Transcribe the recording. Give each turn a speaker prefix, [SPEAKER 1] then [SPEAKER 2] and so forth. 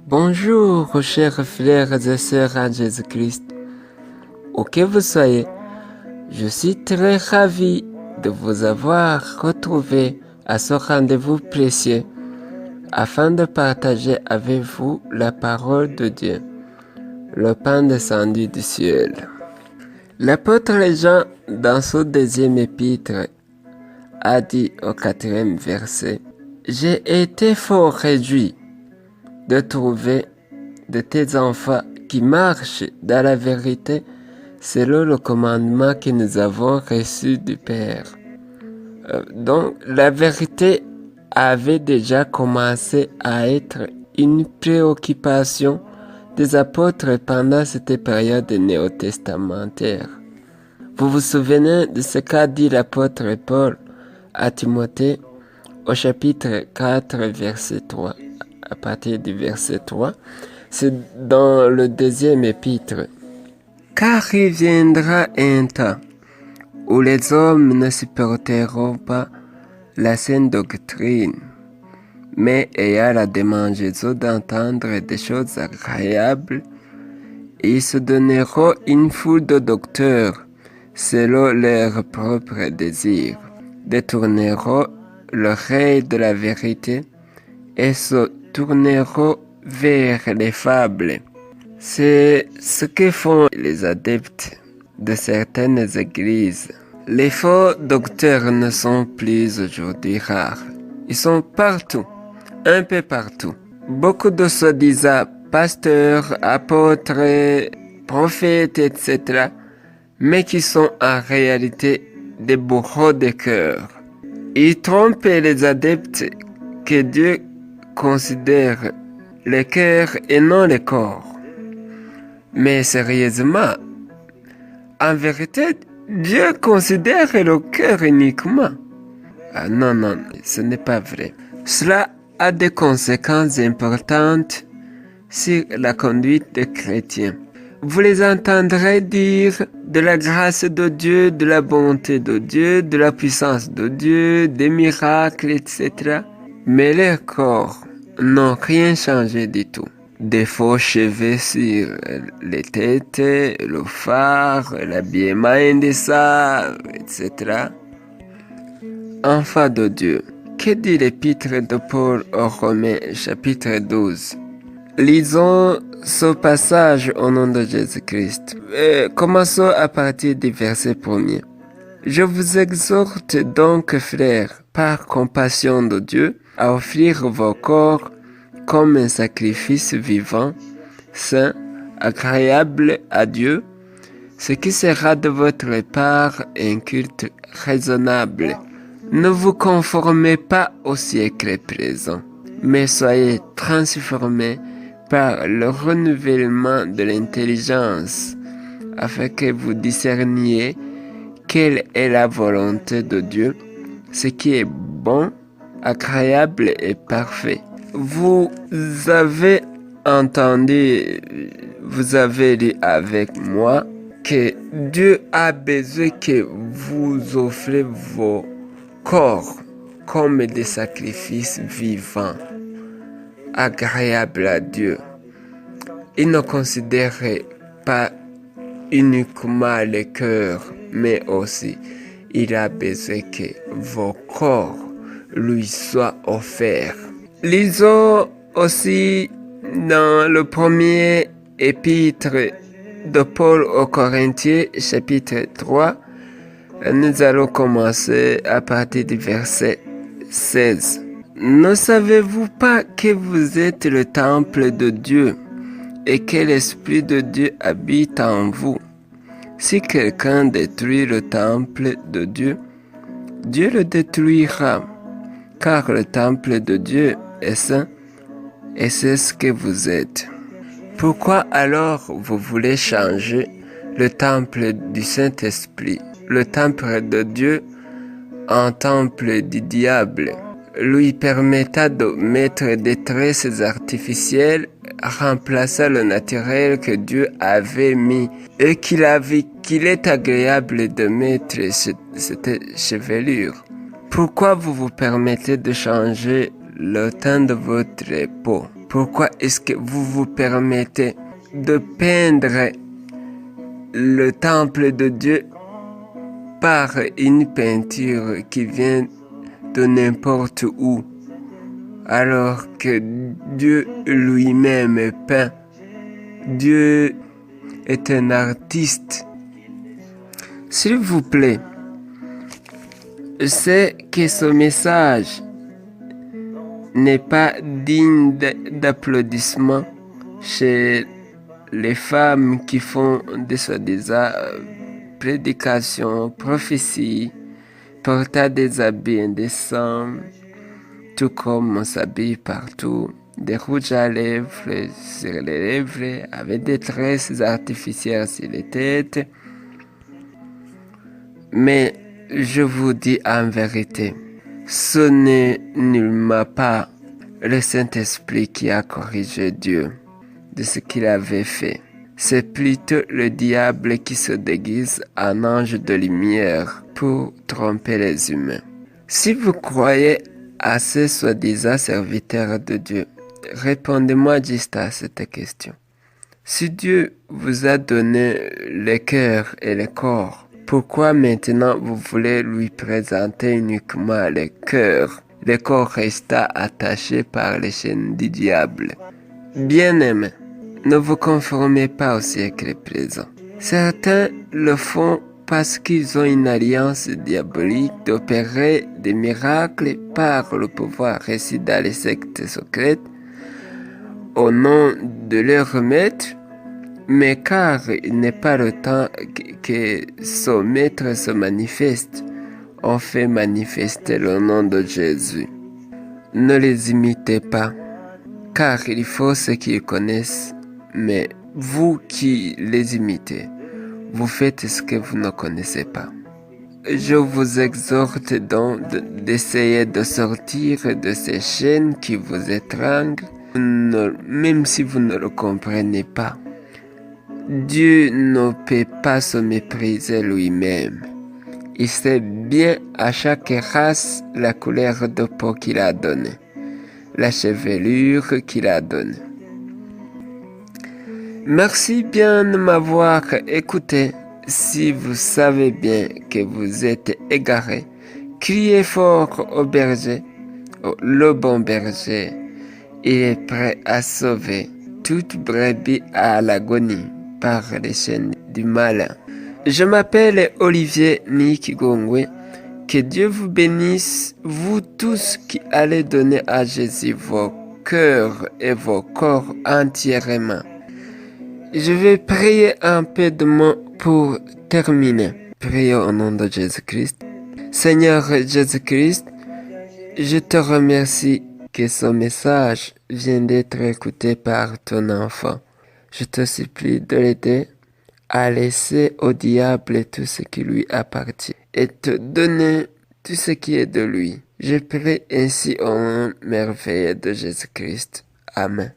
[SPEAKER 1] Bonjour, chers frères et sœurs en Jésus-Christ. Où que vous soyez, je suis très ravi de vous avoir retrouvé à ce rendez-vous précieux afin de partager avec vous la parole de Dieu, le pain descendu du ciel. L'apôtre Jean, dans son deuxième épître, a dit au 4e verset, « J'ai été fort réjoui de trouver de tes enfants qui marchent dans la vérité selon le commandement que nous avons reçu du Père. » Donc, la vérité avait déjà commencé à être une préoccupation des apôtres pendant cette période néo-testamentaire. Vous vous souvenez de ce qu'a dit l'apôtre Paul à Timothée au chapitre 4, verset 3. À partir du verset 3, c'est dans le deuxième épître. « Car il viendra un temps où les hommes ne supporteront pas la saine doctrine, mais ayant la démangeaison d'entendre des choses agréables, ils se donneront une foule de docteurs selon leurs propres désirs, détourneront l'oreille de la vérité et se tourneront vers les fables. » C'est ce que font les adeptes de certaines églises. Les faux docteurs ne sont plus aujourd'hui rares. Ils sont partout, un peu partout. Beaucoup de soi-disant pasteurs, apôtres, prophètes, etc., mais qui sont en réalité des bourreaux de cœur. Ils trompent les adeptes que Dieu considère le cœur et non le corps. Mais sérieusement, en vérité, Dieu considère le cœur uniquement. Ah non, ce n'est pas vrai. Cela a des conséquences importantes sur la conduite des chrétiens. Vous les entendrez dire de la grâce de Dieu, de la bonté de Dieu, de la puissance de Dieu, des miracles, etc. Mais leur corps n'ont rien changé du tout. Des faux cheveux sur les têtes, le phare, l'habillement indécent, etc. Enfants de Dieu, que dit l'épître de Paul aux Romains, chapitre 12? Lisons ce passage au nom de Jésus-Christ. Commençons à partir du verset 1er. Je vous exhorte donc, frères, par compassion de Dieu, à offrir vos corps comme un sacrifice vivant, saint, agréable à Dieu, ce qui sera de votre part un culte raisonnable. Ne vous conformez pas au siècle présent, mais soyez transformés par le renouvellement de l'intelligence, afin que vous discerniez quelle est la volonté de Dieu, ce qui est bon, agréable et parfait. Vous avez entendu, vous avez lu avec moi que Dieu a besoin que vous offrez vos corps comme des sacrifices vivants, agréables à Dieu. Il ne considère pas uniquement le cœur, mais aussi il a besoin que vos corps lui soient offerts. Lisons aussi dans le premier épître de Paul aux Corinthiens, chapitre 3, nous allons commencer à partir du verset 16. Ne savez-vous pas que vous êtes le temple de Dieu et que l'Esprit de Dieu habite en vous? Si quelqu'un détruit le temple de Dieu, Dieu le détruira, car le temple de Dieu est saint, et c'est ce que vous êtes. Pourquoi alors vous voulez changer le temple du Saint-Esprit, le temple de Dieu, en temple du diable, lui permettant de mettre des tresses artificielles, remplaçant le naturel que Dieu avait mis, et qu'il est agréable de mettre cette chevelure? Pourquoi vous vous permettez de changer le teint de votre peau? Pourquoi est-ce que vous vous permettez de peindre le temple de Dieu par une peinture qui vient de n'importe où, alors que Dieu lui-même peint? Dieu est un artiste. S'il vous plaît, je sais que ce message n'est pas digne d'applaudissements chez les femmes qui font des soi-disant prédications, prophéties, portant des habits indécents, tout comme on s'habille partout, des rouges à lèvres sur les lèvres, avec des tresses artificielles sur les têtes. Mais je vous dis en vérité, ce n'est nullement pas le Saint-Esprit qui a corrigé Dieu de ce qu'il avait fait. C'est plutôt le diable qui se déguise en ange de lumière pour tromper les humains. Si vous croyez à ces soi-disant serviteurs de Dieu, répondez-moi juste à cette question. Si Dieu vous a donné le cœur et le corps, pourquoi maintenant vous voulez lui présenter uniquement le cœur, le corps restant attaché par les chaînes du diable? Bien-aimés, ne vous conformez pas au siècle présent. Certains le font parce qu'ils ont une alliance diabolique d'opérer des miracles par le pouvoir reçu dans les sectes secrètes au nom de leur maître, mais car il n'est pas le temps que son maître se manifeste, on fait manifester le nom de Jésus. Ne les imitez pas, car il faut ce qu'ils connaissent, mais vous qui les imitez, vous faites ce que vous ne connaissez pas. Je vous exhorte donc d'essayer de sortir de ces chaînes qui vous étranglent, même si vous ne le comprenez pas. Dieu ne peut pas se mépriser lui-même. Il sait bien à chaque race la couleur de peau qu'il a donnée, la chevelure qu'il a donnée. Merci bien de m'avoir écouté. Si vous savez bien que vous êtes égaré, criez fort au berger. Le bon berger, il est prêt à sauver toute brebis à l'agonie par les chaînes du malin. Je m'appelle Olivier Nikigongwe. Que Dieu vous bénisse, vous tous qui allez donner à Jésus vos cœurs et vos corps entièrement. Je vais prier un peu de mots pour terminer. Prions au nom de Jésus-Christ. Seigneur Jésus-Christ, je te remercie que ce message vient d'être écouté par ton enfant. Je te supplie de l'aider à laisser au diable tout ce qui lui appartient et te donner tout ce qui est de lui. Je prie ainsi au nom merveilleux de Jésus-Christ. Amen.